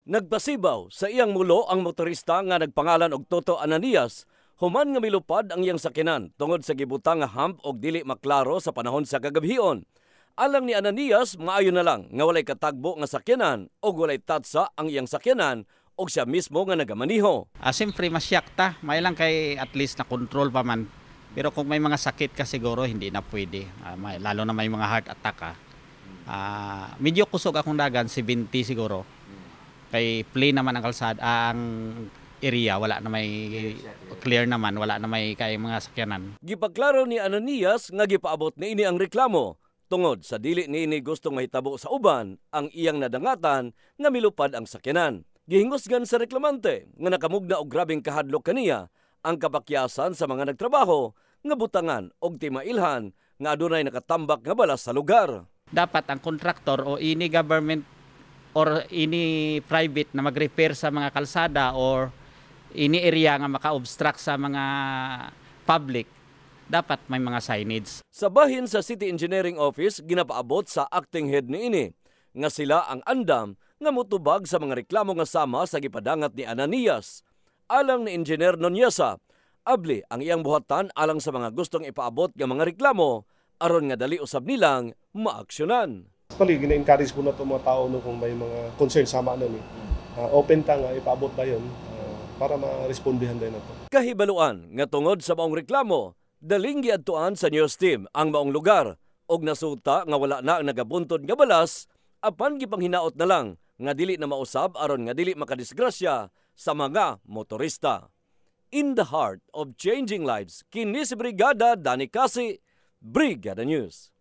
Nagpasibaw sa iyang mulo ang motorista nga nagpangalan og Toto Ananias human nga milupad ang iyang sakinan tungod sa gibutang nga hump og dili maklaro sa panahon sa kagabhion. Alang ni Ananias, maayo na lang nga walay katagbo nga sakyanan og walay tatsa ang iyang sakyanan og siya mismo nga nagamaniho. Siyempre masyak ta, may lang kay at least na control pa man. Pero kung may mga sakit ka siguro hindi na pwede, lalo na may mga heart attack ka. Medyo kusog akong dagan, 70 siguro. Kay plain naman ang kalsada, ang area, wala na may clear naman, wala na may kay mga sakyanan. Gipaklaro ni Ananias nga gipaabot niini ang reklamo tungod sa dili niini gustong mahitabo sa uban ang iyang nadangatan nga milupad ang sakyanan. Gihingusgan sa reklamante nga nakamugna og grabeng kahadlok kaniya ang kapakyasan sa mga nagtrabaho nga butangan og timailhan nga adunay nakatambak nga balas sa lugar. Dapat ang kontraktor o ini government or ini private na mag-repair sa mga kalsada or ini area nga maka-obstruct sa mga public, dapat may mga signage. Sa bahin sa City Engineering Office, ginapaabot sa acting head niini nga sila ang andam nga mutubag sa mga reklamo nga sama sa gipadangat ni Ananias. Alang ni Engineer Nonyesa, abli ang iyang buhatan alang sa mga gustong ipaabot nga mga reklamo aron nga dali usab nilang maaksyonan. Actually, gina-encourage po na itong mga tao no, kung may mga concern sama na ni. Open ta nga, ipaabot ba yun para ma-respondihan din na ito. Kahibaluan nga tungod sa maong reklamo, daling giadtuan sa news team ang maong lugar og nasuta nga wala na ang nagabuntod nga balas apan gipanghinaot na lang nga dili na mausab aron nga dili makadisgrasya sa mga motorista. In the heart of changing lives, kini si Brigada Danny Kasi, Brigada News.